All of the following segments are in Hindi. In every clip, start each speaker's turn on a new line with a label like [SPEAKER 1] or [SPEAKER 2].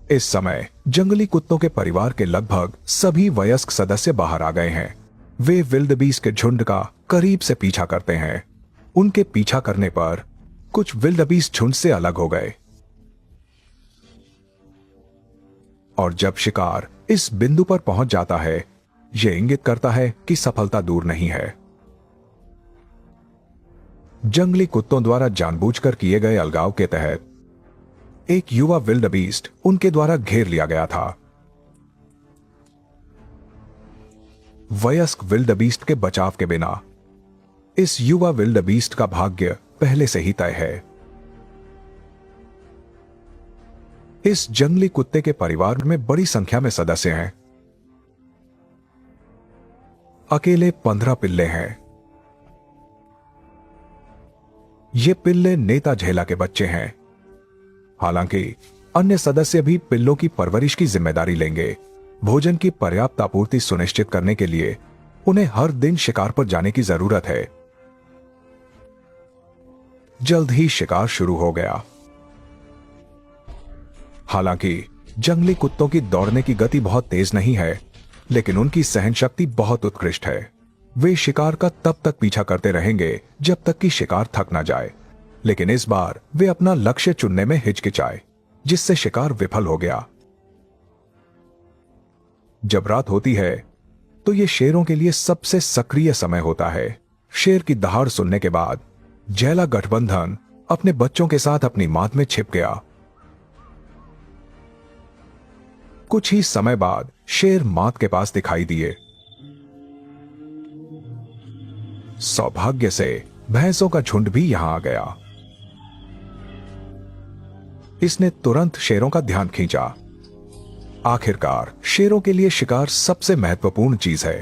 [SPEAKER 1] इस समय जंगली कुत्तों के परिवार के लगभग सभी वयस्क सदस्य बाहर आ गए हैं। वे विल्डबीस्ट के झुंड का करीब से पीछा करते हैं। उनके पीछा करने पर कुछ विल्डबीस्ट झुंड से अलग हो गए और जब शिकार इस बिंदु पर पहुंच जाता है, यह इंगित करता है कि सफलता दूर नहीं है। जंगली कुत्तों द्वारा जानबूझकर किए गए अलगाव के तहत एक युवा विल्डबीस्ट उनके द्वारा घेर लिया गया था। वयस्क विल्डबीस्ट के बचाव के बिना इस युवा विल्डबीस्ट का भाग्य पहले से ही तय है। इस जंगली कुत्ते के परिवार में बड़ी संख्या में सदस्य हैं। अकेले 15 पिल्ले हैं। ये पिल्ले नेता झेला के बच्चे हैं। हालांकि अन्य सदस्य भी पिल्लों की परवरिश की जिम्मेदारी लेंगे। भोजन की पर्याप्त आपूर्ति सुनिश्चित करने के लिए उन्हें हर दिन शिकार पर जाने की जरूरत है। जल्द ही शिकार शुरू हो गया। हालांकि जंगली कुत्तों की दौड़ने की गति बहुत तेज नहीं है, लेकिन उनकी सहन शक्ति बहुत उत्कृष्ट है। वे शिकार का तब तक पीछा करते रहेंगे जब तक कि शिकार थक ना जाए। लेकिन इस बार वे अपना लक्ष्य चुनने में हिचकिचाए, जिससे शिकार विफल हो गया। जब रात होती है तो यह शेरों के लिए सबसे सक्रिय समय होता है। शेर की दहाड़ सुनने के बाद जैला गठबंधन अपने बच्चों के साथ अपनी माद में छिप गया। कुछ ही समय बाद शेर माद के पास दिखाई दिए। सौभाग्य से भैंसों का झुंड भी यहां आ गया। इसने तुरंत शेरों का ध्यान खींचा। आखिरकार शेरों के लिए शिकार सबसे महत्वपूर्ण चीज है।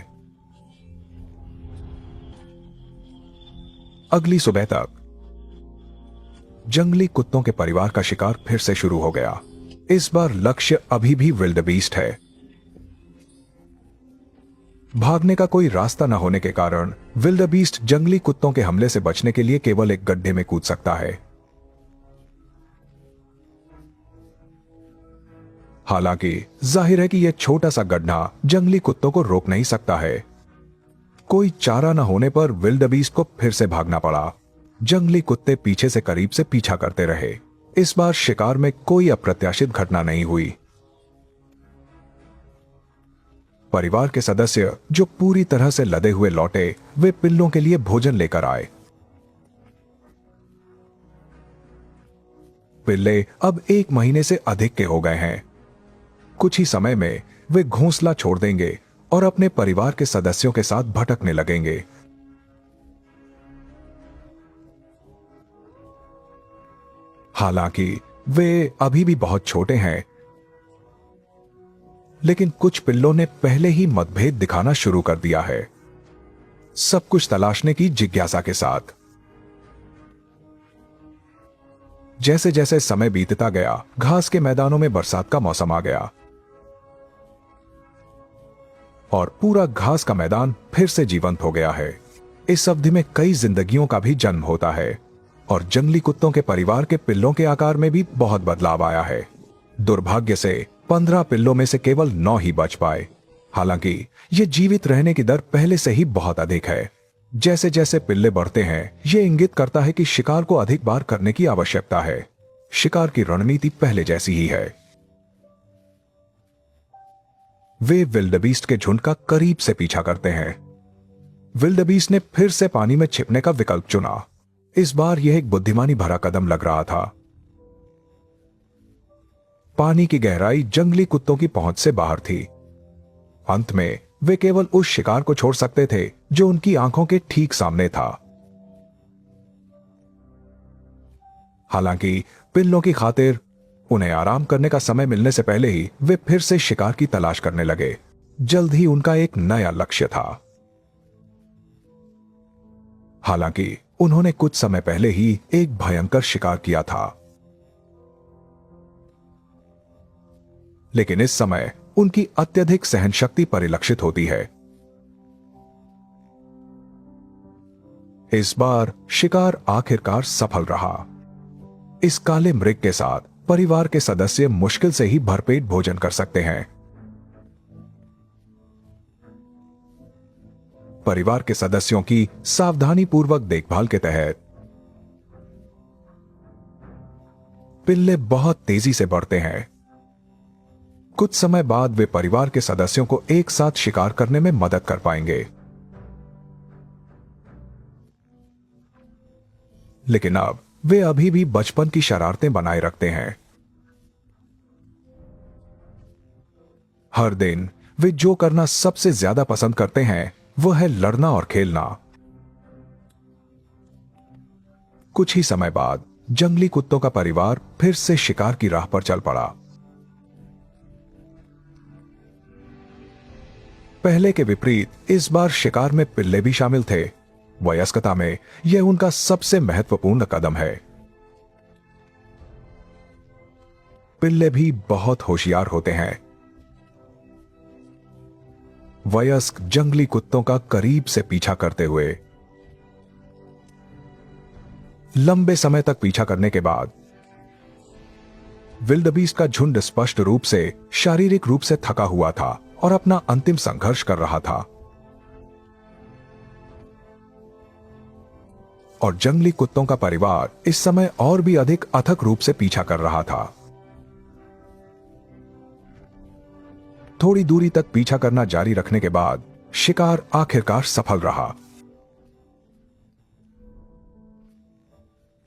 [SPEAKER 1] अगली सुबह तक जंगली कुत्तों के परिवार का शिकार फिर से शुरू हो गया। इस बार लक्ष्य अभी भी विल्डबीस्ट है। भागने का कोई रास्ता न होने के कारण विल्डबीस्ट जंगली कुत्तों के हमले से बचने के लिए केवल एक गड्ढे में कूद सकता है। हालांकि जाहिर है कि यह छोटा सा गड्ढा जंगली कुत्तों को रोक नहीं सकता है। कोई चारा न होने पर विल्डबीस्ट को फिर से भागना पड़ा। जंगली कुत्ते पीछे से करीब से पीछा करते रहे। इस बार शिकार में कोई अप्रत्याशित घटना नहीं हुई। परिवार के सदस्य जो पूरी तरह से लदे हुए लौटे, वे पिल्लों के लिए भोजन लेकर आए। पिल्ले अब 1 महीने से अधिक के हो गए हैं। कुछ ही समय में वे घोंसला छोड़ देंगे और अपने परिवार के सदस्यों के साथ भटकने लगेंगे। हालांकि वे अभी भी बहुत छोटे हैं, लेकिन कुछ पिल्लों ने पहले ही मतभेद दिखाना शुरू कर दिया है, सब कुछ तलाशने की जिज्ञासा के साथ। जैसे जैसे समय बीतता गया, घास के मैदानों में बरसात का मौसम आ गया और पूरा घास का मैदान फिर से जीवंत हो गया है। इस अवधि में कई जिंदगियों का भी जन्म होता है और जंगली कुत्तों के परिवार के पिल्लों के आकार में भी बहुत बदलाव आया है। दुर्भाग्य से 15 पिल्लों में से केवल 9 ही बच पाए। हालांकि ये जीवित रहने की दर पहले से ही बहुत अधिक है। जैसे जैसे पिल्ले बढ़ते हैं, ये इंगित करता है कि शिकार को अधिक बार करने की आवश्यकता है। शिकार की रणनीति पहले जैसी ही है। वे विल्डबीस्ट के झुंड का करीब से पीछा करते हैं। विल्डबीस्ट ने फिर से पानी में छिपने का विकल्प चुना। इस बार यह एक बुद्धिमानी भरा कदम लग रहा था। पानी की गहराई जंगली कुत्तों की पहुंच से बाहर थी। अंत में वे केवल उस शिकार को छोड़ सकते थे जो उनकी आंखों के ठीक सामने था। हालांकि पिल्लों की खातिर उन्हें आराम करने का समय मिलने से पहले ही वे फिर से शिकार की तलाश करने लगे। जल्द ही उनका एक नया लक्ष्य था। हालांकि उन्होंने कुछ समय पहले ही एक भयंकर शिकार किया था, लेकिन इस समय उनकी अत्यधिक सहनशक्ति परिलक्षित होती है। इस बार शिकार आखिरकार सफल रहा। इस काले मृग के साथ परिवार के सदस्य मुश्किल से ही भरपेट भोजन कर सकते हैं। परिवार के सदस्यों की सावधानी पूर्वक देखभाल के तहत पिल्ले बहुत तेजी से बढ़ते हैं। कुछ समय बाद वे परिवार के सदस्यों को एक साथ शिकार करने में मदद कर पाएंगे। लेकिन अब वे अभी भी बचपन की शरारतें बनाए रखते हैं। हर दिन वे जो करना सबसे ज्यादा पसंद करते हैं वह है लड़ना और खेलना। कुछ ही समय बाद जंगली कुत्तों का परिवार फिर से शिकार की राह पर चल पड़ा। पहले के विपरीत इस बार शिकार में पिल्ले भी शामिल थे। वयस्कता में यह उनका सबसे महत्वपूर्ण कदम है। पिल्ले भी बहुत होशियार होते हैं। वयस्क जंगली कुत्तों का करीब से पीछा करते हुए लंबे समय तक पीछा करने के बाद विल्डबीस्ट का झुंड स्पष्ट रूप से शारीरिक रूप से थका हुआ था और अपना अंतिम संघर्ष कर रहा था। और जंगली कुत्तों का परिवार इस समय और भी अधिक अथक रूप से पीछा कर रहा था। थोड़ी दूरी तक पीछा करना जारी रखने के बाद शिकार आखिरकार सफल रहा।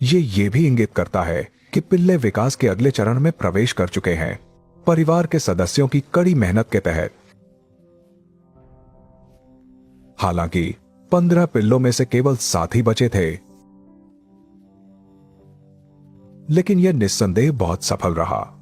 [SPEAKER 1] ये भी इंगित करता है कि पिल्ले विकास के अगले चरण में प्रवेश कर चुके हैं। परिवार के सदस्यों की कड़ी मेहनत के तहत। हालांकि 15 पिल्लों में से केवल 7 ही बचे थे, लेकिन यह निस्संदेह बहुत सफल रहा।